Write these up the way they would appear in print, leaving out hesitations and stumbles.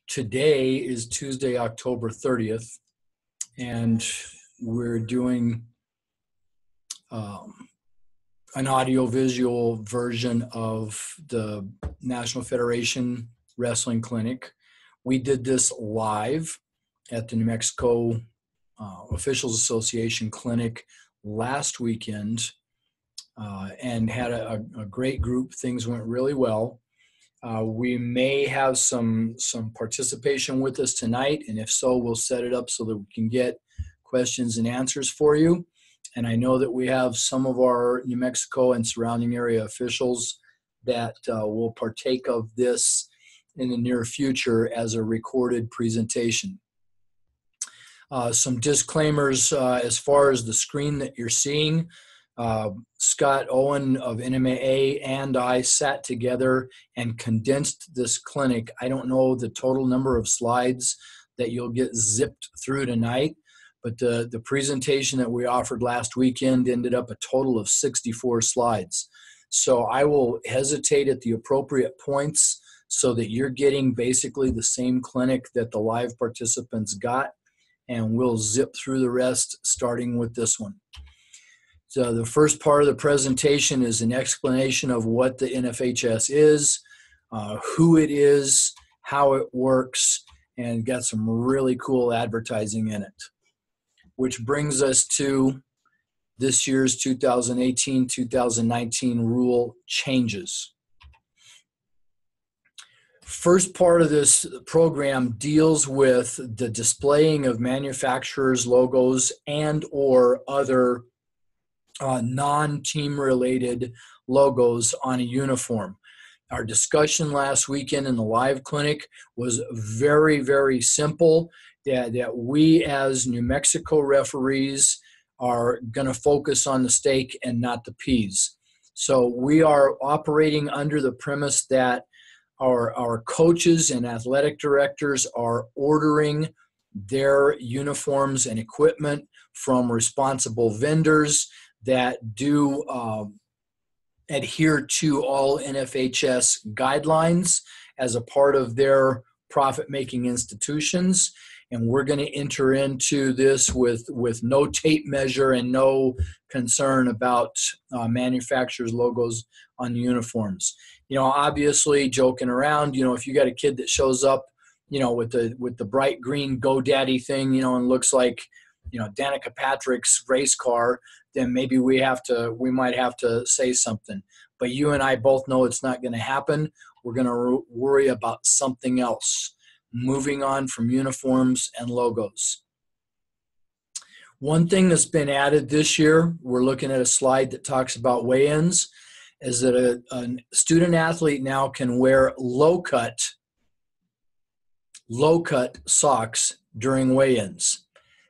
Today is Tuesday, October 30th, and we're doing an audio-visual version of the National Federation Wrestling Clinic. We did this live at the New Mexico Officials Association Clinic last weekend and had a great group. Things went really well. We may have some participation with us tonight, and if so, we'll set it up so that we can get questions and answers for you. And I know that we have some of our New Mexico and surrounding area officials that will partake of this in the near future as a recorded presentation. Some disclaimers as far as the screen that you're seeing. Scott Owen of NMOA and I sat together and condensed this clinic. I don't know the total number of slides that you'll get zipped through tonight, but the presentation that we offered last weekend ended up a total of 64 slides. So I will hesitate at the appropriate points so that you're getting basically the same clinic that the live participants got, and we'll zip through the rest starting with this one. So the first part of the presentation is an explanation of what the NFHS is, who it is, how it works, and got some really cool advertising in it. Which brings us to this year's 2018-2019 rule changes. First part of this program deals with the displaying of manufacturers' logos and or other non-team related logos on a uniform. Our discussion last weekend in the live clinic was very, very simple, that we as New Mexico referees are going to focus on the steak and not the peas. So we are operating under the premise that our coaches and athletic directors are ordering their uniforms and equipment from responsible vendors that do adhere to all NFHS guidelines as a part of their profit-making institutions. And we're going to enter into this with no tape measure and no concern about manufacturers' logos on uniforms. You know, obviously, joking around, you know, if you got a kid that shows up, you know, with the bright green GoDaddy thing, you know, and looks like, you know, Danica Patrick's race car, then maybe we might have to say something. But you and I both know it's not going to happen. We're going to worry about something else. Moving on from uniforms and logos. One thing that's been added this year, we're looking at a slide that talks about weigh-ins, is that a student athlete now can wear low-cut socks during weigh-ins.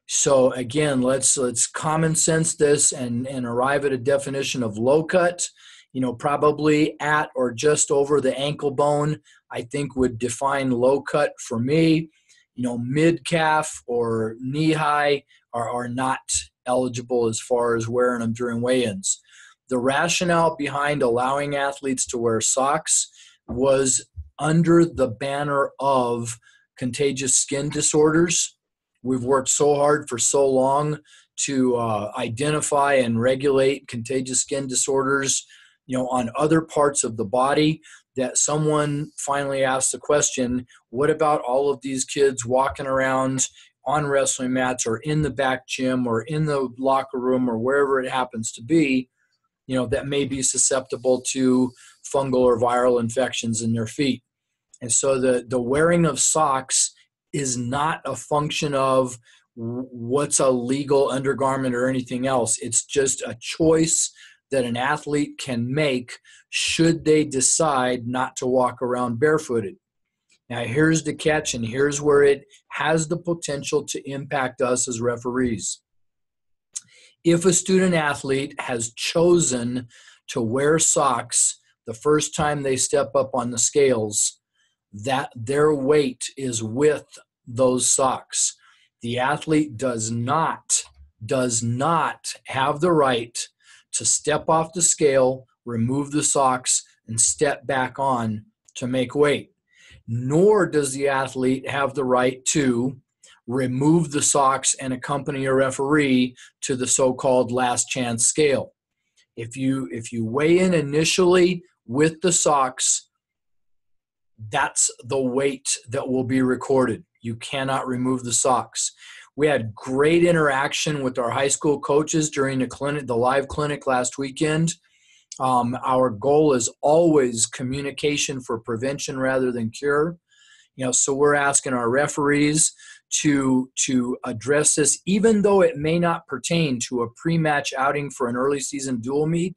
So again, let's common sense this and arrive at a definition of low cut. You know, probably at or just over the ankle bone, I think would define low cut for me. You know, mid calf or knee high are not eligible as far as wearing them during weigh-ins. The rationale behind allowing athletes to wear socks was under the banner of contagious skin disorders. We've worked so hard for so long to identify and regulate contagious skin disorders, you know, on other parts of the body, that someone finally asked the question, what about all of these kids walking around on wrestling mats or in the back gym or in the locker room or wherever it happens to be, you know, that may be susceptible to fungal or viral infections in their feet. And so the wearing of socks is not a function of what's a legal undergarment or anything else. It's just a choice that an athlete can make should they decide not to walk around barefooted. Now, here's the catch, and here's where it has the potential to impact us as referees. If a student athlete has chosen to wear socks the first time they step up on the scales, that their weight is with those socks. The athlete does not have the right to step off the scale, remove the socks, and step back on to make weight. nor does the athlete have the right to remove the socks and accompany a referee to the so-called last chance scale. If you weigh in initially with the socks, that's the weight that will be recorded. You cannot remove the socks. We had great interaction with our high school coaches during the live clinic last weekend. Our goal is always communication for prevention rather than cure. So we're asking our referees to address this, even though it may not pertain to a pre-match outing for an early season dual meet.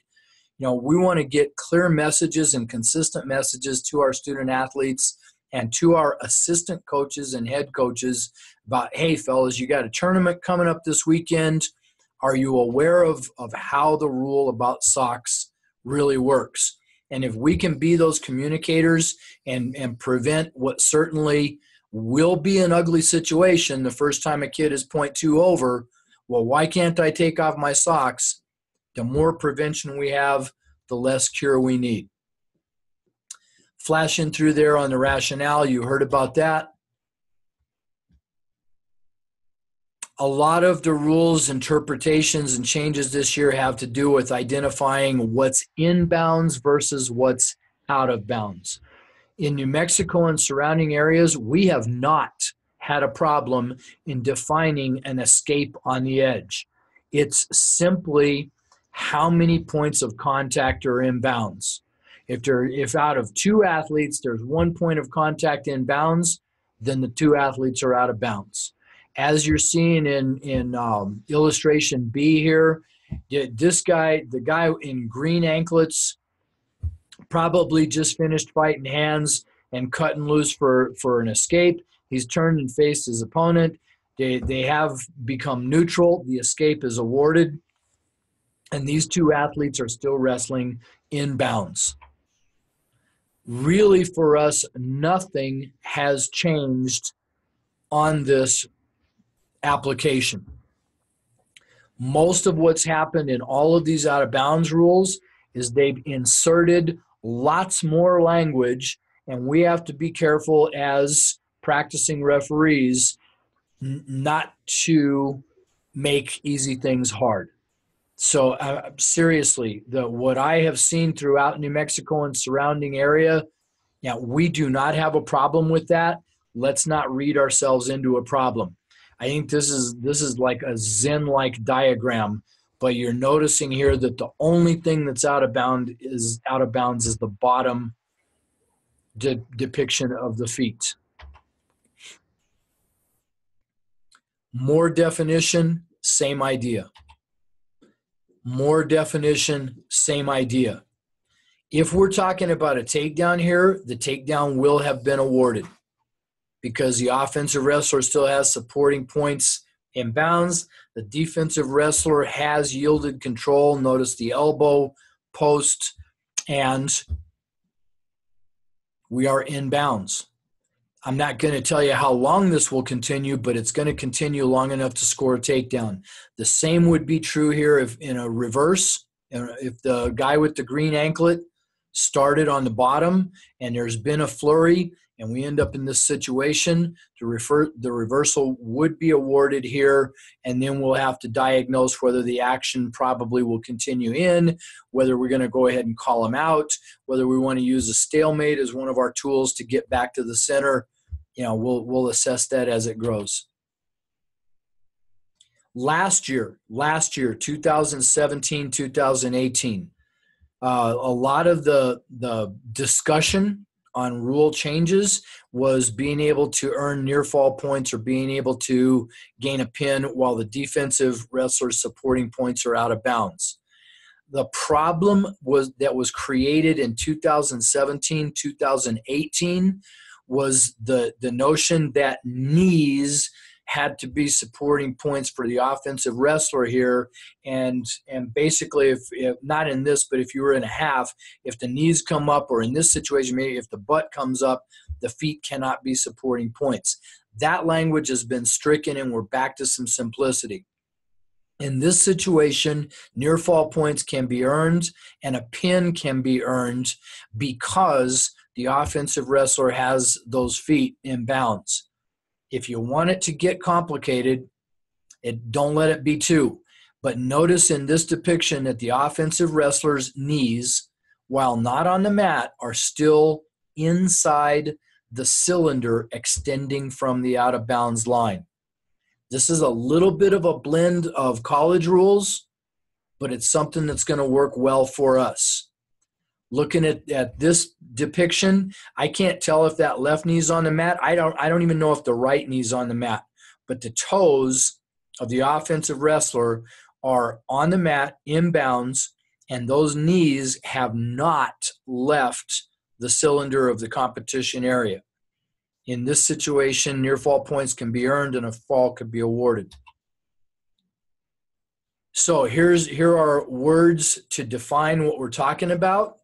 We want to get clear messages and consistent messages to our student athletes and to our assistant coaches and head coaches about, hey, fellas, you got a tournament coming up this weekend. Are you aware of how the rule about socks really works? And if we can be those communicators and prevent what certainly will be an ugly situation the first time a kid is 0.2 over, well, why can't I take off my socks? The more prevention we have, the less cure we need. Flashing through there on the rationale, you heard about that. A lot of the rules, interpretations, and changes this year have to do with identifying what's in bounds versus what's out of bounds. In New Mexico and surrounding areas, we have not had a problem in defining an escape on the edge. It's simply how many points of contact are in bounds. If out of 2 athletes, there's 1 point of contact in bounds, then the 2 athletes are out of bounds. As you're seeing in illustration B here, the guy in green anklets probably just finished fighting hands and cutting loose for an escape. He's turned and faced his opponent. They have become neutral. The escape is awarded. And these 2 athletes are still wrestling in bounds. Really, for us, nothing has changed on this application. Most of what's happened in all of these out of bounds rules is they've inserted lots more language, and we have to be careful as practicing referees not to make easy things hard. So seriously, what I have seen throughout New Mexico and surrounding area, we do not have a problem with that. Let's not read ourselves into a problem. I think this is like a Zen-like diagram, but you're noticing here that the only thing that's out of bounds is the bottom depiction of the feet. More definition, same idea. More definition, same idea. If we're talking about a takedown here, the takedown will have been awarded because the offensive wrestler still has supporting points in bounds. The defensive wrestler has yielded control. Notice the elbow, post, and we are in bounds. I'm not going to tell you how long this will continue, but it's going to continue long enough to score a takedown. The same would be true here if in a reverse, if the guy with the green anklet started on the bottom and there's been a flurry and we end up in this situation, the reversal would be awarded here, and then we'll have to diagnose whether the action probably will continue in, whether we're going to go ahead and call him out, whether we want to use a stalemate as one of our tools to get back to the center. We'll assess that as it grows. Last year, 2017, 2018, a lot of the discussion on rule changes was being able to earn near fall points or being able to gain a pin while the defensive wrestler's supporting points are out of bounds. The problem that was created in 2017, 2018 was the notion that knees had to be supporting points for the offensive wrestler here. And basically, if not in this, but if you were in a half, if the knees come up, or in this situation, maybe if the butt comes up, the feet cannot be supporting points. That language has been stricken, and we're back to some simplicity. In this situation, near fall points can be earned and a pin can be earned because the offensive wrestler has those feet in bounds. If you want it to get complicated, don't let it be two. But notice in this depiction that the offensive wrestler's knees, while not on the mat, are still inside the cylinder extending from the out of bounds line. This is a little bit of a blend of college rules, but it's something that's going to work well for us. Looking at this depiction, I can't tell if that left knee's on the mat. I don't even know if the right knee's on the mat, but the toes of the offensive wrestler are on the mat, inbounds, and those knees have not left the cylinder of the competition area. In this situation, near fall points can be earned and a fall could be awarded. So here are words to define what we're talking about.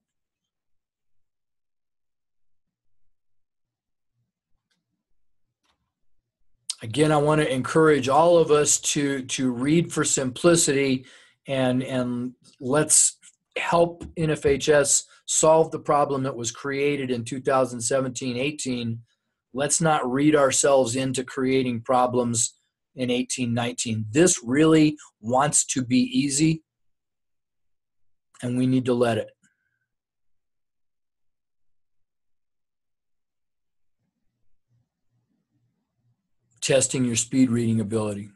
Again, I want to encourage all of us to read for simplicity and let's help NFHS solve the problem that was created in 2017-18. Let's not read ourselves into creating problems in 18-19. This really wants to be easy, and we need to let it. Testing your speed reading ability.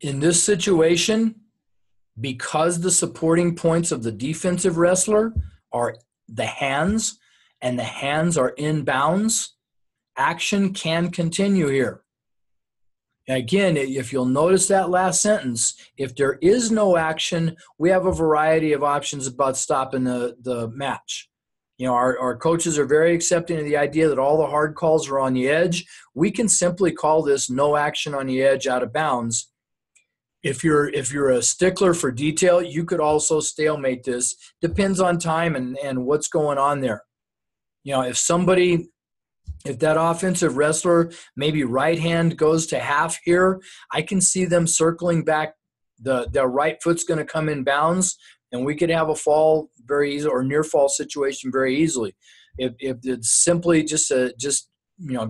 In this situation, because the supporting points of the defensive wrestler are the hands, and the hands are in bounds, action can continue here. Again, if you'll notice that last sentence, if there is no action, we have a variety of options about stopping the match. You know, our coaches are very accepting of the idea that all the hard calls are on the edge. We can simply call this no action on the edge, out of bounds. If you're a stickler for detail, you could also stalemate this. Depends on time and what's going on there. You know, if that offensive wrestler, maybe right hand goes to half here, I can see them circling back. The right foot's going to come in bounds, and we could have a fall very easy or near fall situation very easily. If it's simply just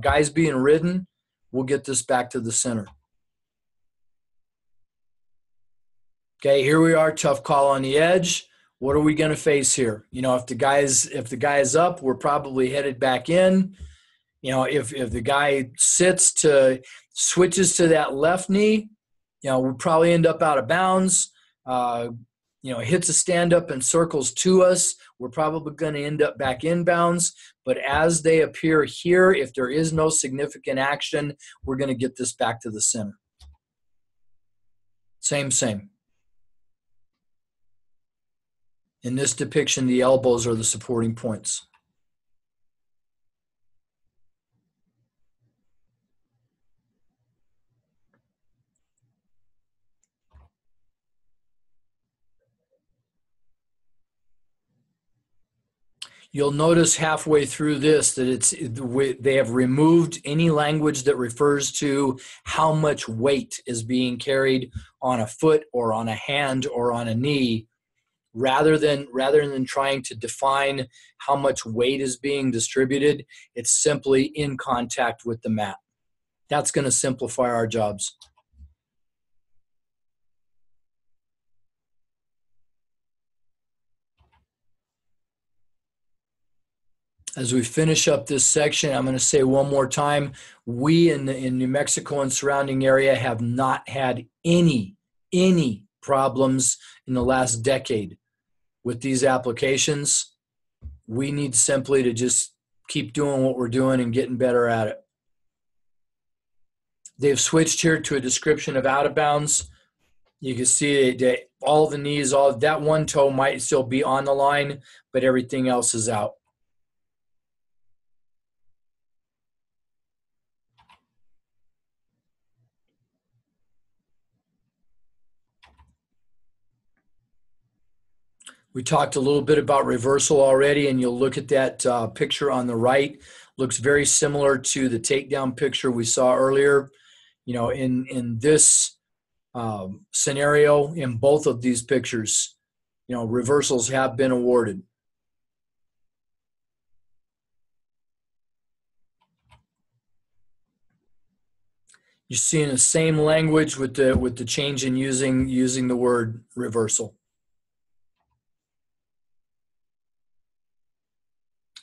guys being ridden, we'll get this back to the center. Okay, here we are, tough call on the edge. What are we going to face here? You know, if the guy's up, we're probably headed back in. You know, if the guy switches to that left knee, you know, we'll probably end up out of bounds. Hits a stand-up and circles to us, we're probably going to end up back in bounds. But as they appear here, if there is no significant action, we're going to get this back to the center. Same. In this depiction, the elbows are the supporting points. You'll notice halfway through this that they have removed any language that refers to how much weight is being carried on a foot or on a hand or on a knee, rather than trying to define how much weight is being distributed. It's simply in contact with the mat. That's going to simplify our jobs. As we finish up this section, I'm going to say one more time, we in New Mexico and surrounding area have not had any problems in the last decade with these applications. We need simply to just keep doing what we're doing and getting better at it. They've switched here to a description of out of bounds. You can see that all the knees, all that one toe might still be on the line, but everything else is out. We talked a little bit about reversal already, and you'll look at that picture on the right. Looks very similar to the takedown picture we saw earlier. In this scenario, in both of these pictures, reversals have been awarded. You're seeing the same language with the change in using the word reversal.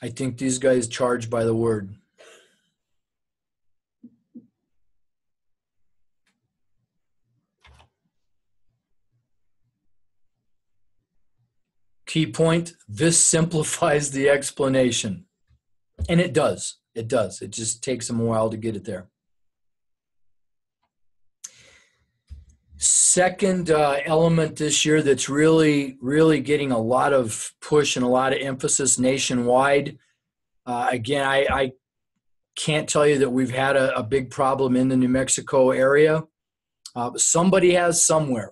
I think these guys charge by the word. Key point, this simplifies the explanation. And it does. It does. It just takes them a while to get it there. Second element this year that's really, really getting a lot of push and a lot of emphasis nationwide. Again, I can't tell you that we've had a big problem in the New Mexico area. Somebody has somewhere.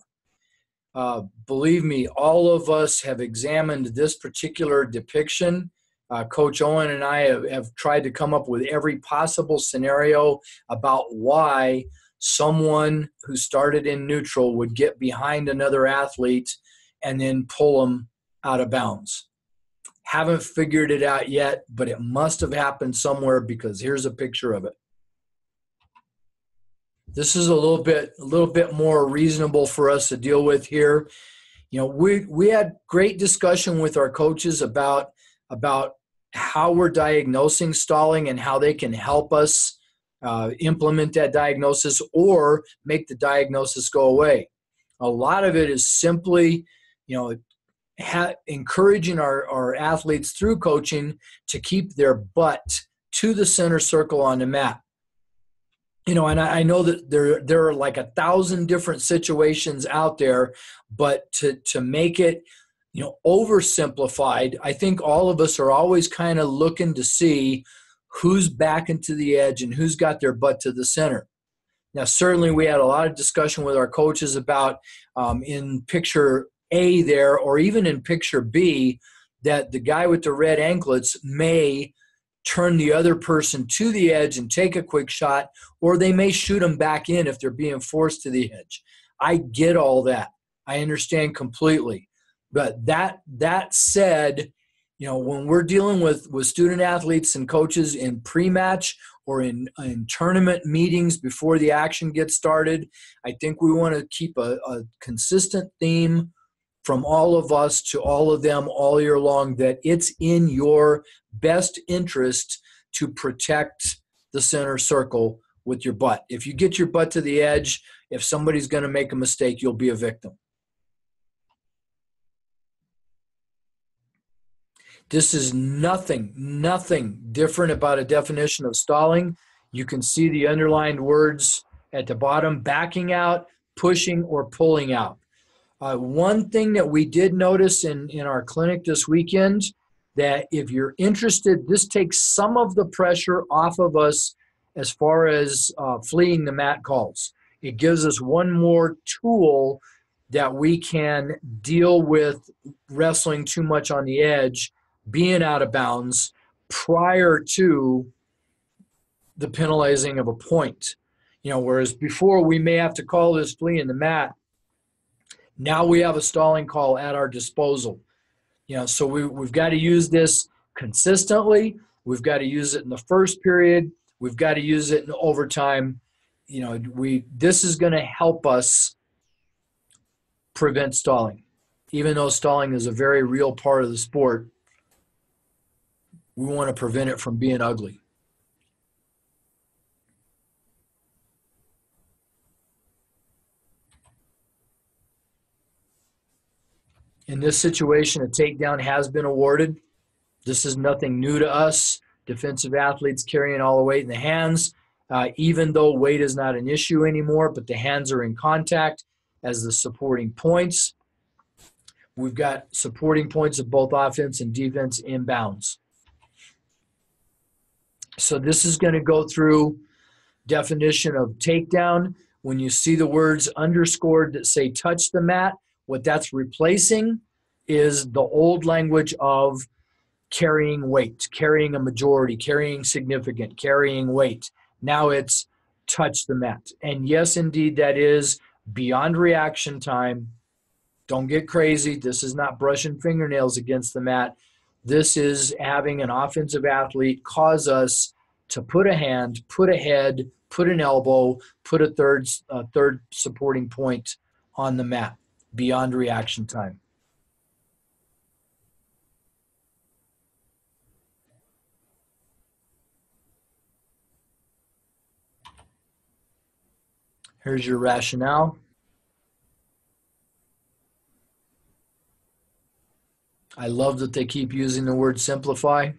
Believe me, all of us have examined this particular depiction. Coach Owen and I have tried to come up with every possible scenario about why someone who started in neutral would get behind another athlete and then pull them out of bounds. Haven't figured it out yet, but it must have happened somewhere, because here's a picture of it. This is a little bit more reasonable for us to deal with here. We had great discussion with our coaches about how we're diagnosing stalling and how they can help us implement that diagnosis or make the diagnosis go away. A lot of it is simply, encouraging our athletes through coaching to keep their butt to the center circle on the mat. And I know that there are like 1,000 different situations out there, but to make it, oversimplified, I think all of us are always kind of looking to see who's backing to the edge and who's got their butt to the center. Now, certainly we had a lot of discussion with our coaches about in picture A there, or even in picture B, that the guy with the red anklets may turn the other person to the edge and take a quick shot, or they may shoot them back in if they're being forced to the edge. I get all that. I understand completely. But that said, when we're dealing with student athletes and coaches in pre-match or in tournament meetings before the action gets started, I think we want to keep a consistent theme from all of us to all of them all year long, that it's in your best interest to protect the center circle with your butt. If you get your butt to the edge, if somebody's going to make a mistake, you'll be a victim. This is nothing different about a definition of stalling. You can see the underlined words at the bottom: backing out, pushing, or pulling out. One thing that we did notice in our clinic this weekend, that if you're interested, this takes some of the pressure off of us as far as fleeing the mat calls. It gives us one more tool that we can deal with wrestling too much on the edge, being out of bounds prior to the penalizing of a point. Whereas before we may have to call this fleeing the mat, now we have a stalling call at our disposal. So we've got to use this consistently. We've got to use it in the first period. We've got to use it in overtime. This is going to help us prevent stalling. Even though stalling is a very real part of the sport, we want to prevent it from being ugly. In this situation, a takedown has been awarded. This is nothing new to us. Defensive athletes carrying all the weight in the hands, even though weight is not an issue anymore, but the hands are in contact as the supporting points. We've got supporting points of both offense and defense in bounds. So this is going to go through definition of takedown. When you see the words underscored that say touch the mat, what that's replacing is the old language of carrying weight, carrying a majority, carrying significant, carrying weight. Now it's touch the mat. And yes, indeed, that is beyond reaction time. Don't get crazy. This is not brushing fingernails against the mat. This is having an offensive athlete cause us to put a hand, put a head, put an elbow, put a third supporting point on the mat beyond reaction time. Here's your rationale. I love that they keep using the word simplify.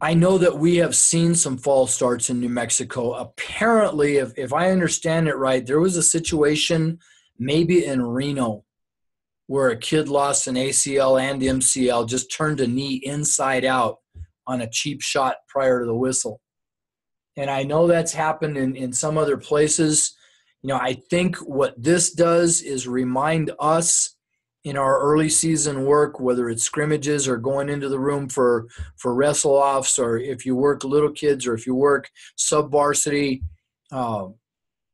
I know that we have seen some false starts in New Mexico. Apparently, if I understand it right, there was a situation maybe in Reno where a kid lost an ACL and MCL, just turned a knee inside out on a cheap shot prior to the whistle. And I know that's happened in some other places. I think what this does is remind us in our early season work, whether it's scrimmages or going into the room for wrestle offs, or if you work little kids or if you work sub-varsity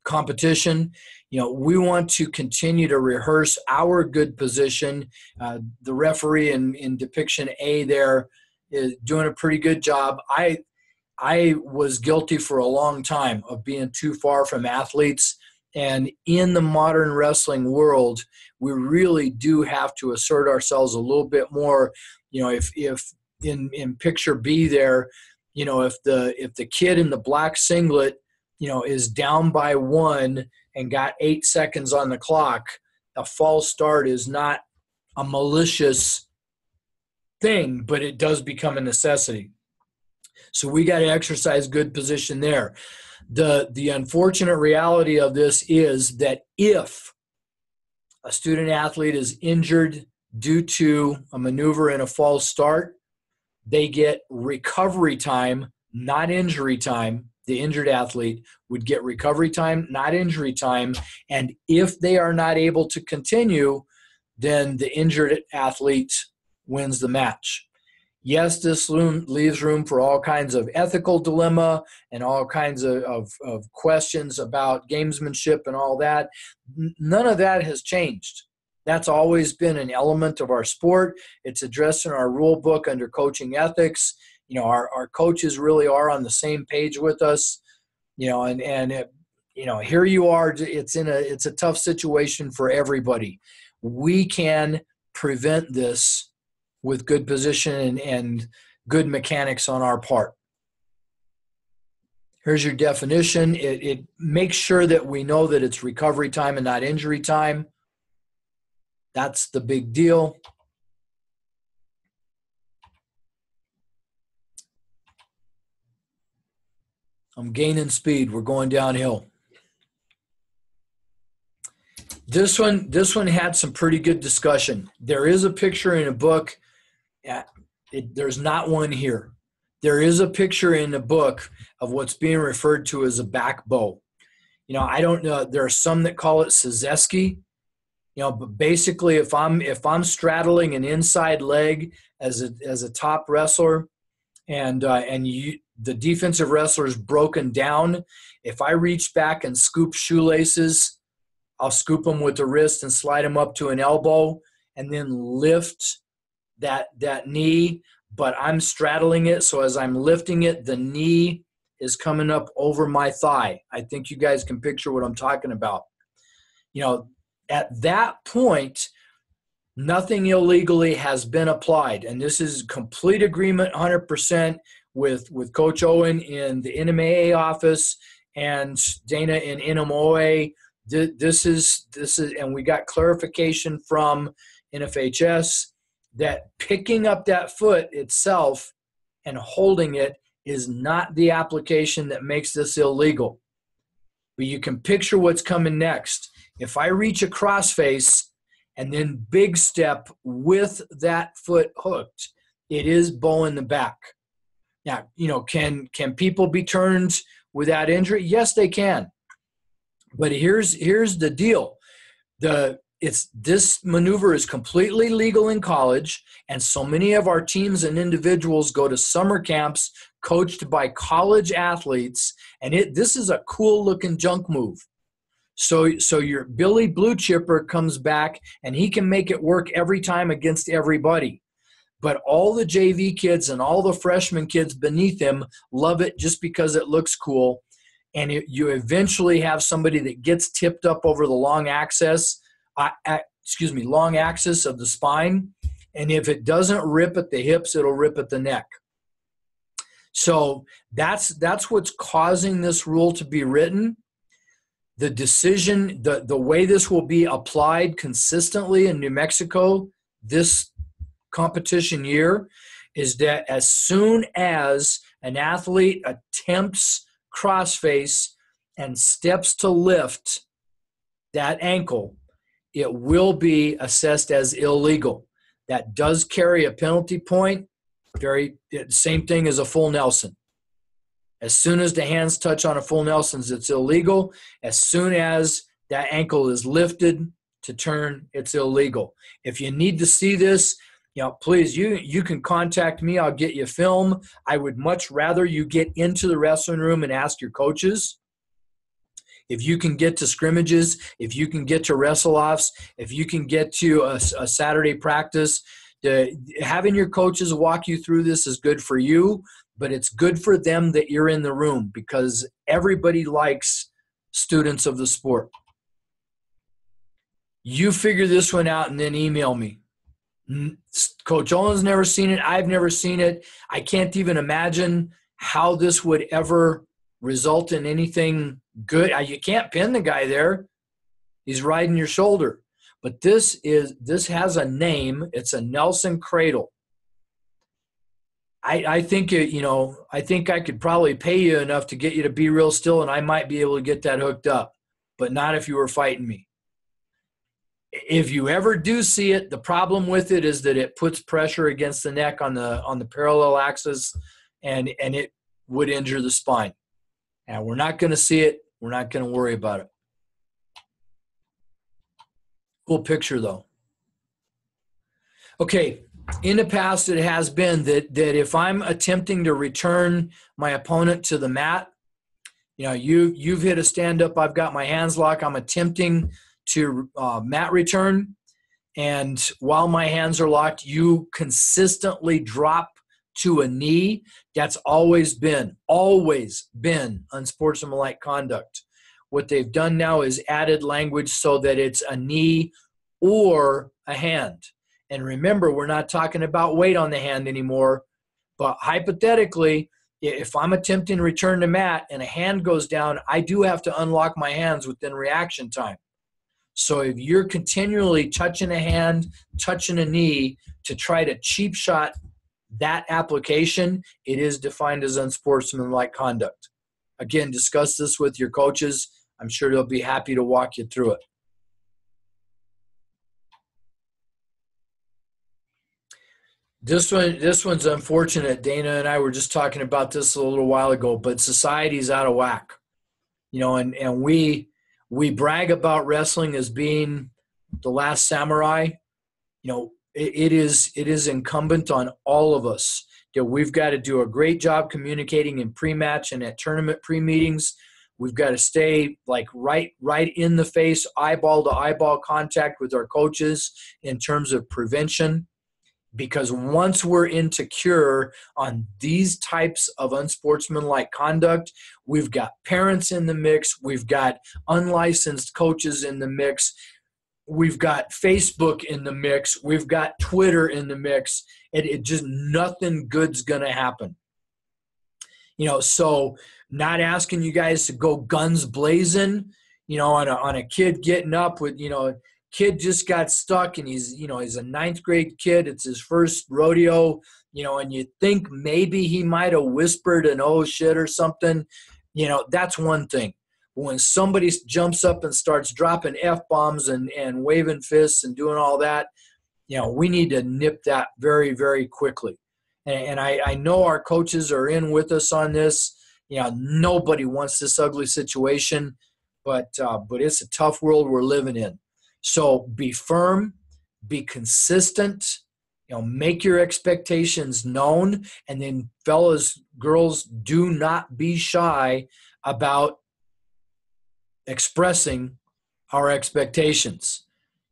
competition, we want to continue to rehearse our good position. The referee in depiction A there is doing a pretty good job. I was guilty for a long time of being too far from athletes. And in the modern wrestling world, we really do have to assert ourselves a little bit more. If in picture B there, if the kid in the black singlet, is down by 1 and got 8 seconds on the clock, a false start is not a malicious thing, but it does become a necessity. So we got to exercise good position there. The unfortunate reality of this is that if a student athlete is injured due to a maneuver in a false start, they get recovery time, not injury time. The injured athlete would get recovery time, not injury time. And if they are not able to continue, then the injured athlete wins the match. Yes, this leaves room for all kinds of ethical dilemma and all kinds of questions about gamesmanship and all that. None of that has changed. That's always been an element of our sport. It's addressed in our rule book under coaching ethics. Our coaches really are on the same page with us. Here you are. It's a tough situation for everybody. We can prevent this with good position and good mechanics on our part. Here's your definition. It makes sure that we know that it's recovery time and not injury time. That's the big deal. I'm gaining speed. We're going downhill. This one had some pretty good discussion. There is a picture in a book. There's not one here. There is a picture in the book of what's being referred to as a back bow. I don't know. There are some that call it Szyzeski. But basically, if I'm straddling an inside leg as a top wrestler, and the defensive wrestler is broken down, if I reach back and scoop shoelaces, I'll scoop them with the wrist and slide them up to an elbow, and then lift that knee, but I'm straddling it. So as I'm lifting it, the knee is coming up over my thigh. I think you guys can picture what I'm talking about. At that point, nothing illegally has been applied. And this is complete agreement 100% with Coach Owen in the NMOA office and Dana in NMOA. This is, and we got clarification from NFHS that picking up that foot itself and holding it is not the application that makes this illegal. But you can picture what's coming next. If I reach a crossface and then big step with that foot hooked, it is bowing the back. Now, can people be turned without injury? Yes, they can. But here's the deal. this maneuver is completely legal in college, and so many of our teams and individuals go to summer camps coached by college athletes, and this is a cool looking junk move. So your Billy Blue Chipper comes back and he can make it work every time against everybody. But all the JV kids and all the freshman kids beneath him love it just because it looks cool. And you eventually have somebody that gets tipped up over the long axis of the spine. And if it doesn't rip at the hips, it'll rip at the neck. So that's what's causing this rule to be written. The decision, the way this will be applied consistently in New Mexico this competition year is that as soon as an athlete attempts crossface and steps to lift that ankle, it will be assessed as illegal. That does carry a penalty point. Same thing as a full Nelson. As soon as the hands touch on a full Nelson's, it's illegal. As soon as that ankle is lifted to turn, it's illegal. If you need to see this, please, you can contact me. I'll get you film. I would much rather you get into the wrestling room and ask your coaches. If you can get to scrimmages, if you can get to wrestle-offs, if you can get to a Saturday practice, having your coaches walk you through this is good for you, but it's good for them that you're in the room because everybody likes students of the sport. You figure this one out and then email me. Coach Olin's never seen it. I've never seen it. I can't even imagine how this would ever result in anything good. You can't pin the guy there. He's riding your shoulder. But this has a name. It's a Nelson cradle. I think I think I could probably pay you enough to get you to be real still, and I might be able to get that hooked up, but not if you were fighting me. If you ever do see it, the problem with it is that it puts pressure against the neck on the parallel axis, and it would injure the spine. And we're not going to see it. We're not going to worry about it. Cool picture, though. Okay, in the past it has been that if I'm attempting to return my opponent to the mat, you've hit a stand-up, I've got my hands locked, I'm attempting to mat return, and while my hands are locked, you consistently drop to a knee. That's always been unsportsmanlike conduct. What they've done now is added language so that it's a knee or a hand. And remember, we're not talking about weight on the hand anymore, but hypothetically, if I'm attempting to return to mat and a hand goes down, I do have to unlock my hands within reaction time. So if you're continually touching a hand, touching a knee to try to cheap shot that application, it is defined as unsportsmanlike conduct. Again, discuss this with your coaches. I'm sure they'll be happy to walk you through it. This one's unfortunate. Dana and I were just talking about this a little while ago, but society's out of whack. And we brag about wrestling as being the last samurai. It is incumbent on all of us that we've got to do a great job communicating in pre-match and at tournament pre-meetings. We've got to stay right in the face, eyeball to eyeball contact with our coaches in terms of prevention. Because once we're insecure on these types of unsportsmanlike conduct, we've got parents in the mix, we've got unlicensed coaches in the mix, we've got Facebook in the mix, we've got Twitter in the mix, and it just nothing good's gonna happen. So not asking you guys to go guns blazing, on a kid getting up with, kid just got stuck and he's a ninth grade kid. It's his first rodeo, and you think maybe he might have whispered an oh shit or something. That's one thing. But when somebody jumps up and starts dropping F-bombs and waving fists and doing all that, we need to nip that very, very quickly. And I know our coaches are in with us on this. Nobody wants this ugly situation, but it's a tough world we're living in. So be firm, be consistent, make your expectations known. And then fellas, girls, do not be shy about expressing our expectations.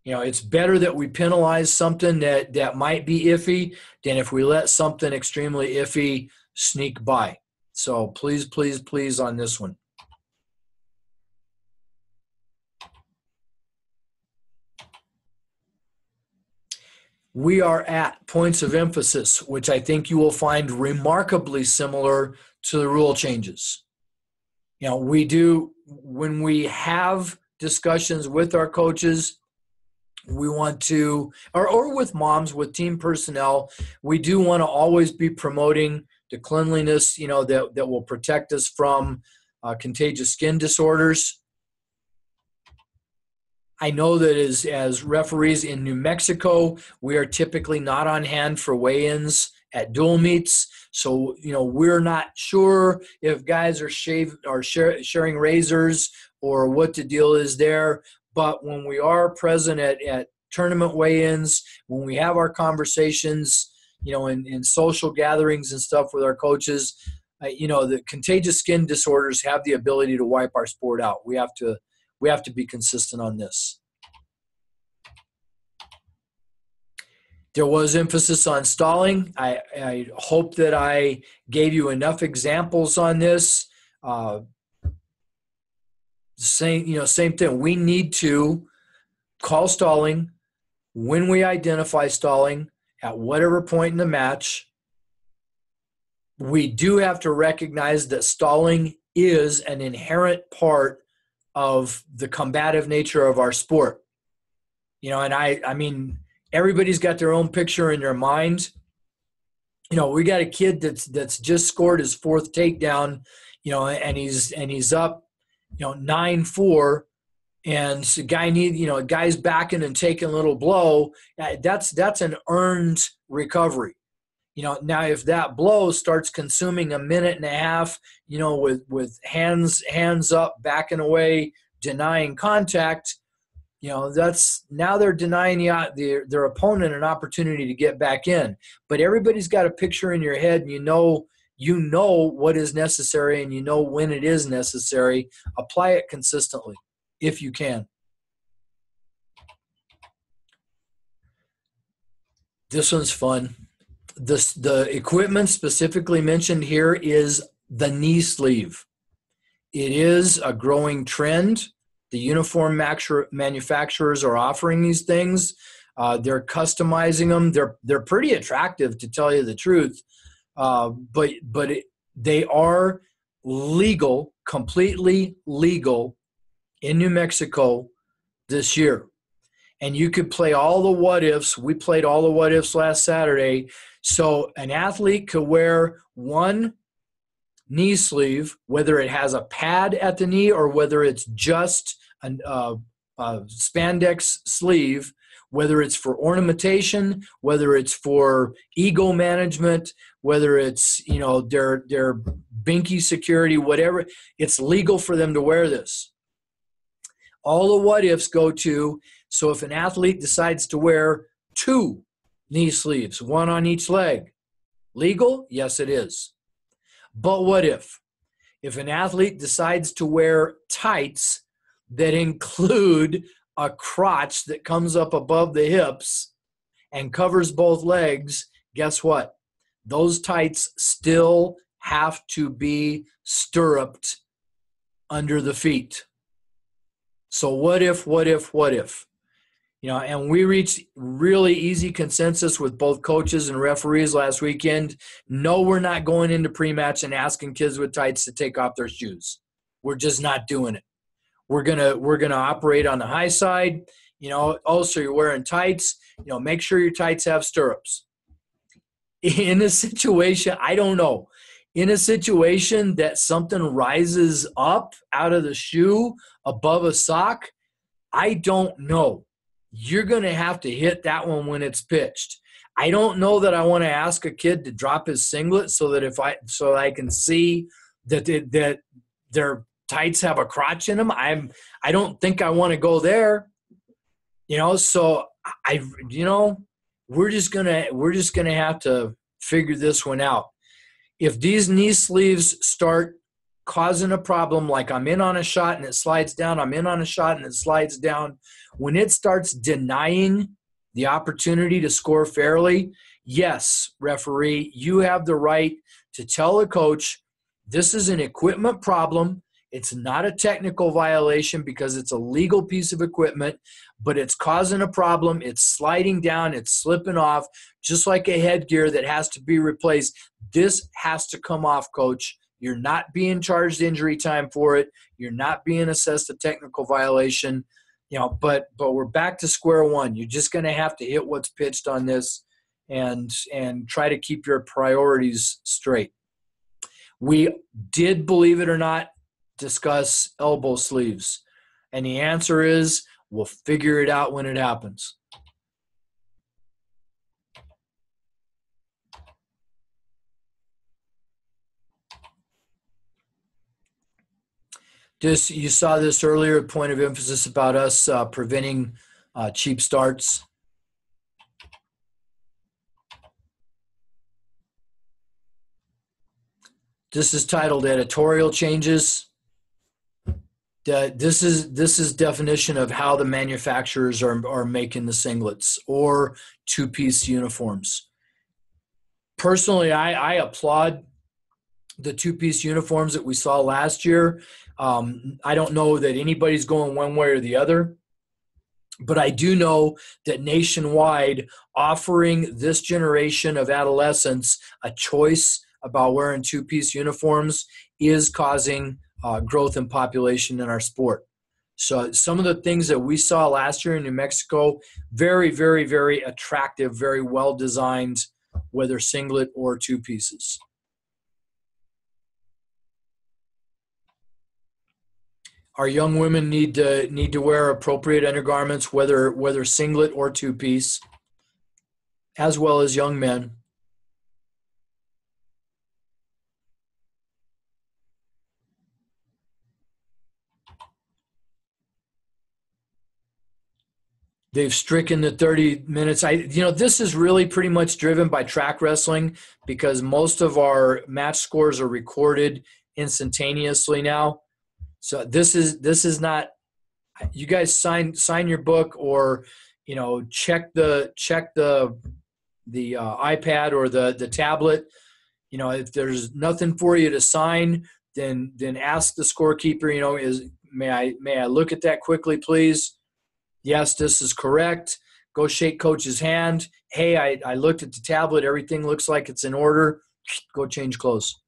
It's better that we penalize something that might be iffy than if we let something extremely iffy sneak by. So please, please, please on this one. We are at points of emphasis, which I think you will find remarkably similar to the rule changes. We do, when we have discussions with our coaches, we want to, or with moms, with team personnel, we do want to always be promoting the cleanliness, that will protect us from contagious skin disorders. I know that as referees in New Mexico, we are typically not on hand for weigh-ins at dual meets. So, we're not sure if guys are sharing razors or what the deal is there. But when we are present at tournament weigh-ins, when we have our conversations, in social gatherings and stuff with our coaches, the contagious skin disorders have the ability to wipe our sport out. We have to be consistent on this. There was emphasis on stalling. I hope that I gave you enough examples on this. Same thing. We need to call stalling when we identify stalling at whatever point in the match. We do have to recognize that stalling is an inherent part of the combative nature of our sport. And I mean, everybody's got their own picture in their mind. We got a kid that's just scored his fourth takedown, and he's up, 9-4, and the guy's backing and taking a little blow. That's an earned recovery. Now if that blow starts consuming a minute and a half, with hands up, backing away, denying contact, now they're denying their opponent an opportunity to get back in. But everybody's got a picture in your head, and you know what is necessary, and when it is necessary. Apply it consistently if you can. This one's fun. The equipment specifically mentioned here is the knee sleeve. It is a growing trend. The uniform manufacturers are offering these things. They're customizing them. They're pretty attractive, to tell you the truth. But they are legal, completely legal in New Mexico this year. And you could play all the what ifs. We played all the what ifs last Saturday. So an athlete could wear one knee sleeve, whether it has a pad at the knee or whether it's just a spandex sleeve, whether it's for ornamentation, whether it's for ego management, whether it's, their binky security, whatever. It's legal for them to wear this. All the what ifs go to, so if an athlete decides to wear two knee sleeves, one on each leg, legal? Yes, it is. But what if an athlete decides to wear tights that include a crotch that comes up above the hips and covers both legs? Guess what? Those tights still have to be stirruped under the feet. So what if? And we reached really easy consensus with both coaches and referees last weekend. No, we're not going into pre-match and asking kids with tights to take off their shoes. We're just not doing it. We're gonna operate on the high side. So you're wearing tights. Make sure your tights have stirrups. In a situation, I don't know. In a situation that something rises up out of the shoe above a sock, I don't know. You're going to have to hit that one when it's pitched. I don't know that I want to ask a kid to drop his singlet so that I can see that their tights have a crotch in them. I don't think I want to go there. So I, we're just gonna have to figure this one out. If these knee sleeves start causing a problem, like I'm in on a shot and it slides down, I'm in on a shot and it slides down, when it starts denying the opportunity to score fairly, yes, referee, you have the right to tell a coach, this is an equipment problem. It's not a technical violation because it's a legal piece of equipment, but it's causing a problem. It's sliding down. It's slipping off, just like a headgear that has to be replaced. This has to come off, coach. You're not being charged injury time for it. You're not being assessed a technical violation. But we're back to square one. You're just going to have to hit what's pitched on this and try to keep your priorities straight. We did, believe it or not, discuss elbow sleeves. And the answer is we'll figure it out when it happens. You saw this earlier, point of emphasis about us preventing cheap starts. This is titled Editorial Changes. This is definition of how the manufacturers are making the singlets or two-piece uniforms. Personally, I applaud the two-piece uniforms that we saw last year. I don't know that anybody's going one way or the other, but I do know that nationwide, offering this generation of adolescents a choice about wearing two-piece uniforms is causing growth in population in our sport. So some of the things that we saw last year in New Mexico, very, very, very attractive, very well-designed, whether singlet or two pieces. Our young women need to wear appropriate undergarments, whether singlet or two piece, as well as young men. They've stricken the 30 minutes. This is really pretty much driven by track wrestling because most of our match scores are recorded instantaneously now. So this is not. You guys sign your book or check the iPad or the tablet. If there's nothing for you to sign, then ask the scorekeeper. May I look at that quickly, please? Yes, this is correct. Go shake coach's hand. Hey, I looked at the tablet. Everything looks like it's in order. Go change clothes.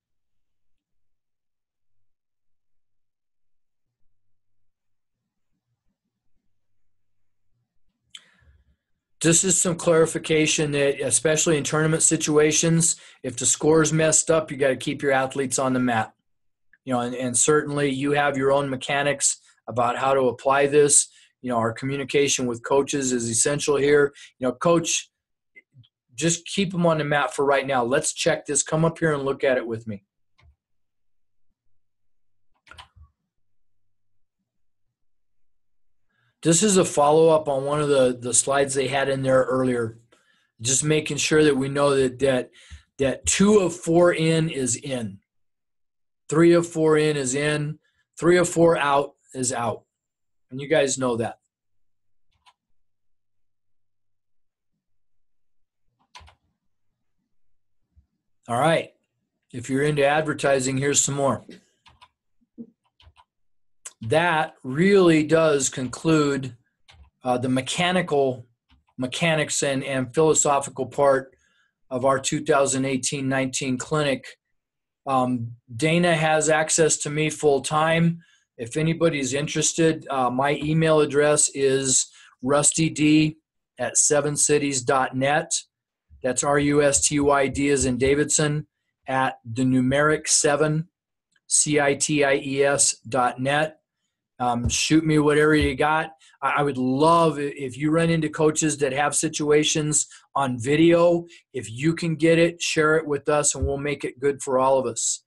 This is some clarification that, especially in tournament situations, if the score is messed up, you got to keep your athletes on the mat. And certainly you have your own mechanics about how to apply this. Our communication with coaches is essential here. Coach, just keep them on the mat for right now. Let's check this. Come up here and look at it with me. This is a follow-up on one of the slides they had in there earlier. Just making sure that we know that 2 of 4 in is in. 3 of 4 in is in. 3 of 4 out is out. And you guys know that. All right. If you're into advertising, here's some more. That really does conclude the mechanics and philosophical part of our 2018-19 clinic. Dana has access to me full time. If anybody's interested, my email address is rustyd@sevencities.net. That's RUSTYD as in Davidson at the numeric 7 CITIES.net. Shoot me whatever you got. I would love if you run into coaches that have situations on video. If you can get it, share it with us, and we'll make it good for all of us.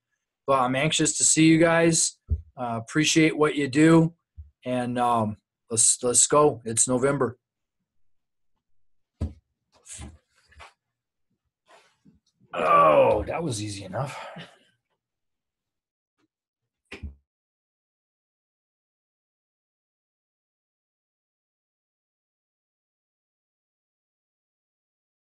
But I'm anxious to see you guys. Appreciate what you do, and let's go. It's November. Oh, that was easy enough.